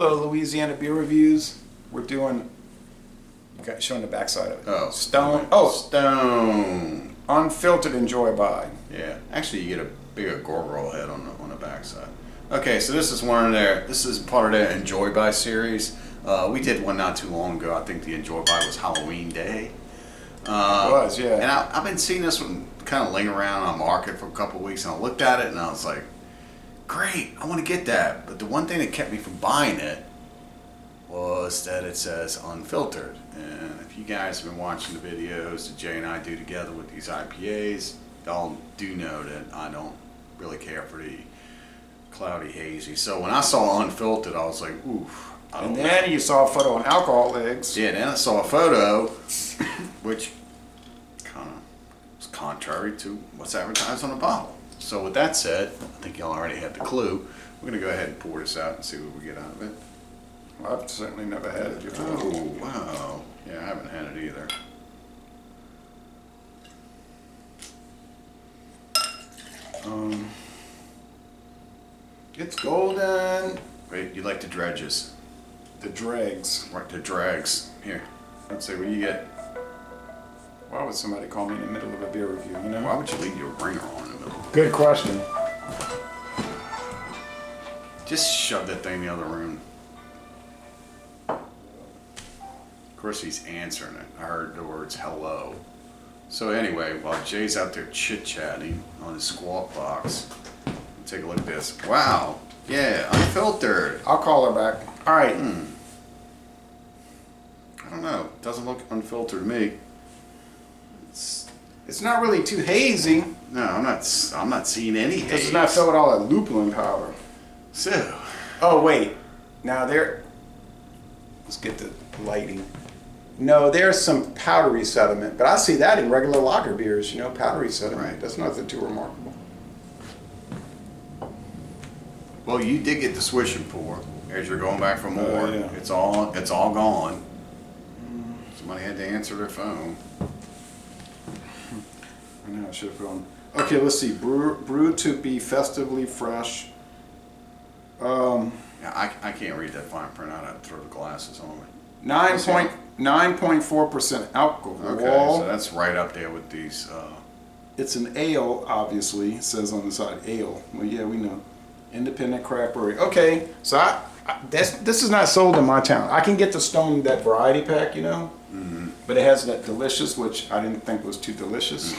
Hello, Louisiana beer reviews. We're doing, showing the backside of it. Oh, Stone Unfiltered Enjoy By. Yeah, actually, you get a bigger gorgle head on the backside. Okay, so this is one of their. This is part of their Enjoy By series. We did one not too long ago. I think the Enjoy By was Halloween Day. It was, yeah. And I've been seeing this one kind of linger around on the market for a couple of weeks, and I looked at it and I was like, great, I want to get that. But the one thing that kept me from buying it was that it says unfiltered. And if you guys have been watching the videos that Jay and I do together with these IPAs, y'all do know that I don't really care for the cloudy hazy. So when I saw unfiltered, I was like, oof. And then you saw a photo on Alcohol Legs. Yeah, then I saw a photo, which kind of was contrary to what's advertised on the bottle. So with that said, I think y'all already had the clue. We're going to go ahead and pour this out and see what we get out of it. Well, I've certainly never had it before. Oh, wow. Yeah, I haven't had it either. It's golden. Wait, you like the dredges? The dregs. Right, the dregs. Here, let's see what you get. Why would somebody call me in the middle of a beer review, you know? Why would you leave your ringer on in the middle? Good question. Just shove that thing in the other room. Of course, he's answering it. I heard the words hello. So anyway, while Jay's out there chit-chatting on his squawk box, take a look at this. Wow. Yeah, unfiltered. I'll call her back. All right. I don't know. It doesn't look unfiltered to me. It's not really too hazy. No, I'm not seeing any haze. Does not fill with all that lupulin power. So. Oh wait. Now let's get the lighting. No, there's some powdery sediment, but I see that in regular lager beers. You know, powdery sediment. Right. That's nothing too remarkable. Well, you did get the swish and pour as you're going back for more. Yeah. It's all gone. Somebody had to answer their phone. I know I should have gone. Okay, let's see. Brewed to be festively fresh. Yeah, I can't read that fine print. I'd have to throw the glasses on me. 9.4% alcohol. Okay, so that's right up there with these. It's an ale, obviously. It says on the side, ale. Well, yeah, we know. Independent craft brewery. Okay, so this is not sold in my town. I can get the Stone, that variety pack, you know, but it has that delicious, which I didn't think was too delicious.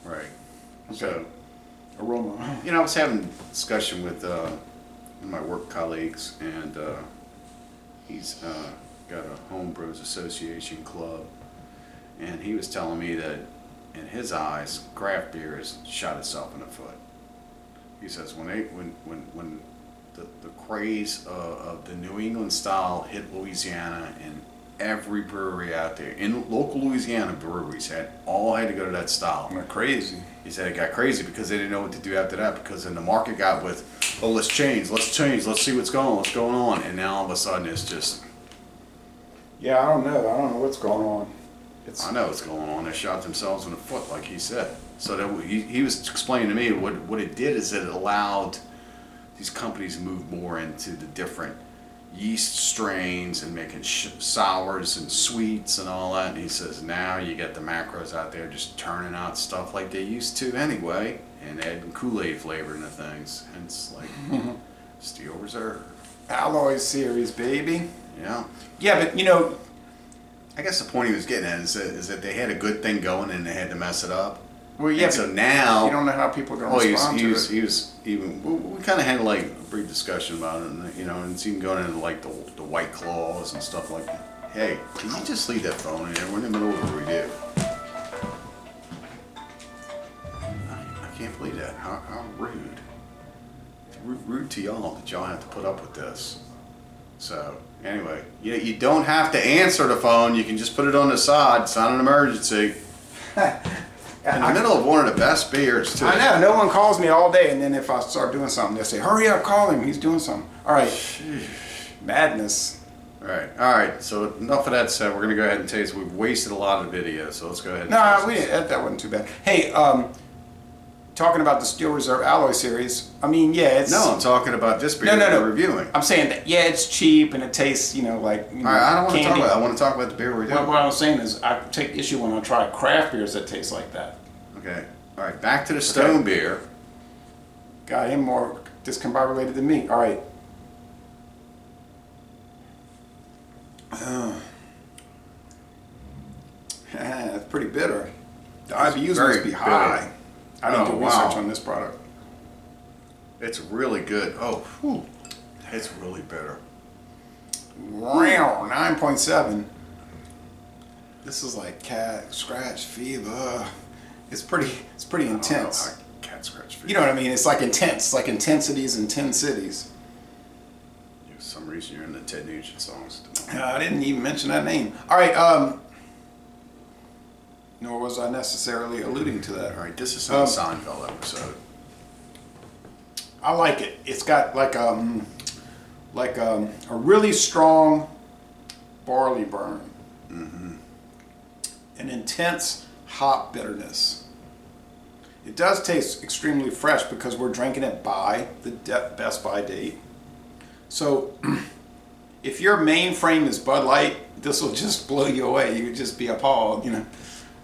Right. Okay. So, aroma. you know, I was having a discussion with one of my work colleagues, and he's got a Homebrewers Association club, and he was telling me that in his eyes, craft beer has shot itself in the foot. He says when the craze of the New England style hit Louisiana, and every brewery out there in local Louisiana breweries had to go to that style. They're crazy. He said it got crazy because they didn't know what to do after that, because then the market got with, oh, let's change, let's see what's going on, and now all of a sudden it's just. Yeah, I don't know what's going on. I know what's going on. They shot themselves in the foot, like he said. So that he was explaining to me what it did is that it allowed these companies to move more into the different yeast strains and making sours and sweets and all that. And he says now you get the macros out there just turning out stuff like they used to anyway, and adding Kool-Aid flavor into things. And it's like Steel Reserve. Alloy series, baby. Yeah. Yeah, but you know, I guess the point he was getting at is that they had a good thing going and they had to mess it up. well, yeah. And so now You don't know how people are going to respond to it. he was even. We kind of had like a brief discussion about it, and you know, and it's even going into like the White Claws and stuff like that. Hey, can you just leave that phone in there? We're in the middle of a review. I can't believe that. How rude. It's rude to y'all that y'all have to put up with this. So anyway, you don't have to answer the phone. You can just put it on the side. It's not an emergency. In the middle of one of the best beers, too. I know. No one calls me all day, and then if I start doing something, they'll say, hurry up, call him. He's doing something. All right. Madness. All right. So enough of that said. We're going to go ahead and taste. We've wasted a lot of the video, so let's go ahead and No, taste this. that wasn't too bad. Hey, talking about the Steel Reserve Alloy Series, I mean, yeah, it's... No, I'm talking about this beer No. we're reviewing. I'm saying that, yeah, it's cheap and it tastes, like, All right, I don't want to talk candy. about that. I want to talk about the beer we're doing. What I'm saying is I take issue when I try craft beers that taste like that. Okay. All right, back to the Stone beer. Got him more discombobulated than me. All right. It's pretty bitter. The IBUs very must be bitter. high. I didn't do Oh, research wow. on this product. It's really good. Oh, whew. It's really bitter. Wow, 9.7. This is like cat scratch fever. It's pretty intense. I don't know, cat scratch fever. You know what I mean? It's like intense, like intensities in 10 cities. For some reason you're in the Ted Nugent songs. I didn't even mention that name. All right, nor was I necessarily alluding to that. All right, this is some Seinfeld episode. I like it. It's got like a really strong barley burn. Mm-hmm. An intense hop bitterness. It does taste extremely fresh because we're drinking it by the best by date. So if your mainframe is Bud Light, this will just blow you away. You would just be appalled,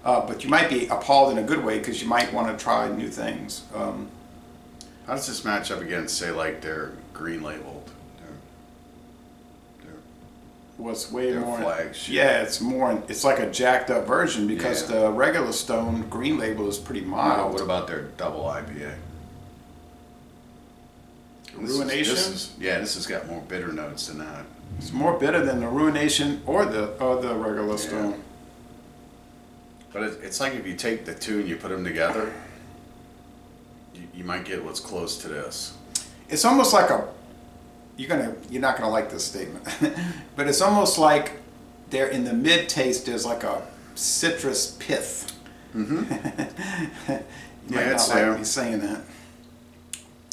but you might be appalled in a good way because you might want to try new things. How does this match up against, say, like their green labeled? Was way Their more flagship. Yeah, it's like a jacked up version because Yeah. the regular Stone green label is pretty mild. What about their double IPA? Ruination? This has got more bitter notes than that. It's more bitter than the Ruination or the regular Yeah. Stone. But it's like if you take the two and you put them together, you might get what's close to this. It's almost like you're not gonna like this statement, but it's almost like there in the mid taste there's like a citrus pith. Mm-hmm. You might it's not there. like me saying that.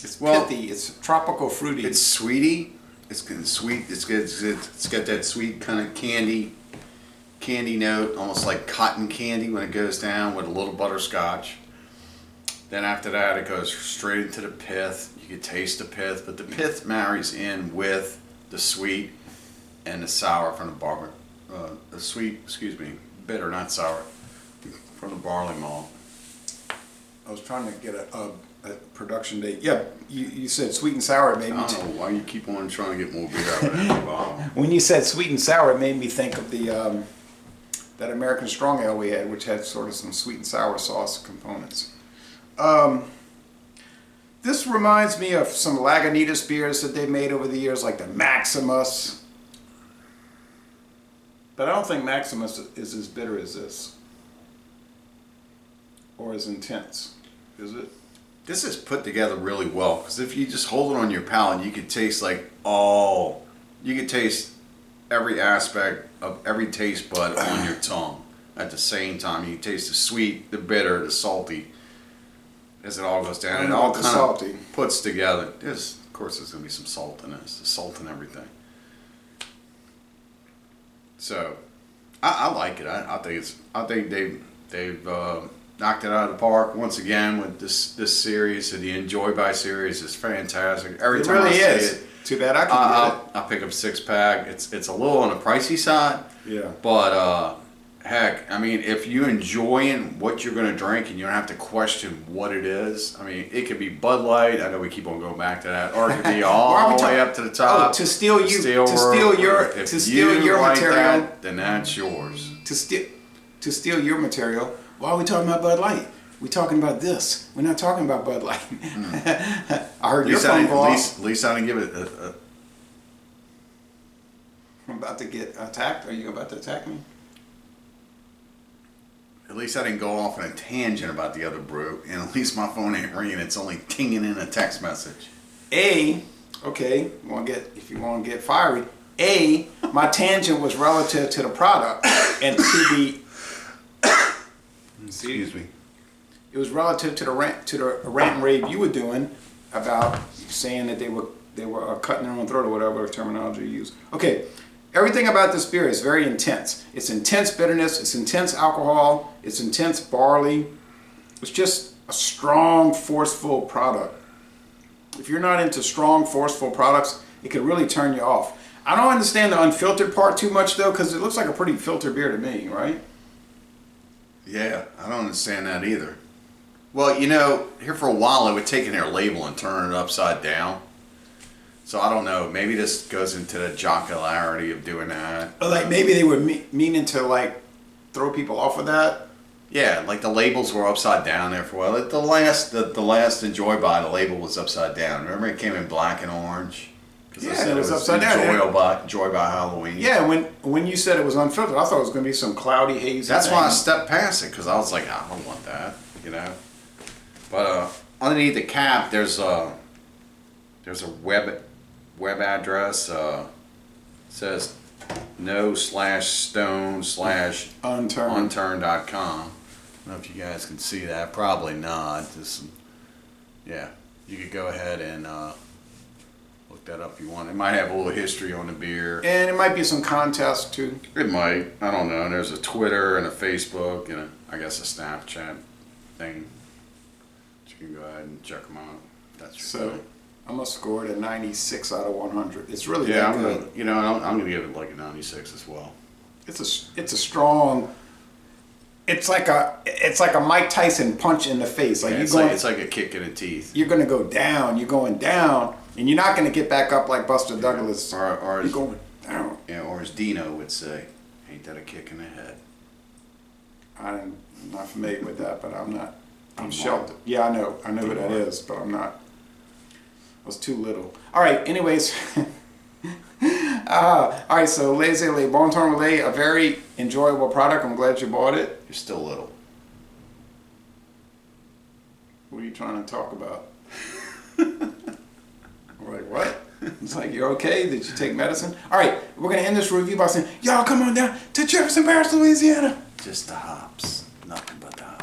It's Well, pithy. It's tropical fruity. It's sweety. It's good, sweet. It's good. It's got that sweet kind of candy note, almost like cotton candy when it goes down with a little butterscotch. Then after that, it goes straight into the pith. You can taste the pith, but the pith marries in with the sweet and the sour from the barley. The sweet, bitter, not sour, from the barley malt. I was trying to get a production date. Yeah, you said sweet and sour. It made I me. don't know why you keep on trying to get more beer out of that bottle. When you said sweet and sour, it made me think of the that American Strong Ale we had, which had sort of some sweet and sour sauce components. This reminds me of some Lagunitas beers that they've made over the years, like the Maximus. But I don't think Maximus is as bitter as this, or as intense. Is it? This is put together really well because if you just hold it on your palate, you could taste you could taste every aspect of every taste bud on your tongue at the same time. You can taste the sweet, the bitter, the salty as it all goes down. It all kind of puts together. Of course, there's going to be some salt in this, the salt and everything. So, I like it. I think they've knocked it out of the park once again with this series. The Enjoy By series is fantastic. Every time I see it, too bad I can get I'll pick up a 6-pack. It's a little on the pricey side. Yeah. But heck, I mean, if you're enjoying what you're going to drink and you don't have to question what it is, I mean, it could be Bud Light. I know we keep on going back to that, or it could be all the way up to the top. Oh, to steal your material. That, then that's yours. To steal your material. Why are we talking about Bud Light? We're talking about this. We're not talking about Bud Light. I heard your phone call. At least I didn't give it I'm about to get attacked. Are you about to attack me? At least I didn't go off on a tangent about the other brew, and at least my phone ain't ringing. It's only tinging in a text message. Okay, if you want to get fiery. My tangent was relative to the product and to the. Excuse me. It was relative to the rant and rave you were doing about saying that they were cutting their own throat or whatever terminology you use. Okay, everything about this beer is very intense. It's intense bitterness. It's intense alcohol. It's intense barley. It's just a strong, forceful product. If you're not into strong, forceful products, it could really turn you off. I don't understand the unfiltered part too much though, because it looks like a pretty filtered beer to me, right? Yeah, I don't understand that either. Well, you know, here for a while they would take in their label and turn it upside down. So I don't know. Maybe this goes into the jocularity of doing that. Or like maybe they were meaning to like throw people off of that. Yeah, like the labels were upside down there for a while. The last Enjoy By, the label was upside down. Remember it came in black and orange? Yeah, it was upside down. Enjoy By Halloween. Yeah, when you said it was unfiltered, I thought it was going to be some cloudy, hazy That's thing. why I stepped past it, because I was like, I don't want that, you know. But underneath the cap, there's a web address. Says no/stone/unturned.com. I don't know if you guys can see that. Probably not. Yeah, you could go ahead and look that up if you want. It might have a little history on the beer. And it might be some contest too. It might. I don't know. And there's a Twitter and a Facebook and I guess a Snapchat thing. You can go ahead and check them out. That's your So thing. I'm gonna score it a 96 out of 100. It's really Yeah, that good. I'm gonna give it like a 96 as well. It's a strong. It's like a Mike Tyson punch in the face. Like Yeah, it's like a kick in the teeth. You're gonna go down. You're going down, and you're not gonna get back up like Buster Douglas. Or You're going down. Yeah, or as Dino would say, ain't that a kick in the head? I'm not familiar with that, but I'm not. I'm Dean sheltered. Yeah, I know who that is, but I'm not. I was too little. All right. Anyways. All right. So Laissez Les Bon Temps Relais, a very enjoyable product. I'm glad you bought it. You're still little. What are you trying to talk about? I'm like, what? It's like, you're okay? Did you take medicine? All right. We're going to end this review by saying, y'all come on down to Jefferson Parish, Louisiana. Just the hops. Nothing but the hops.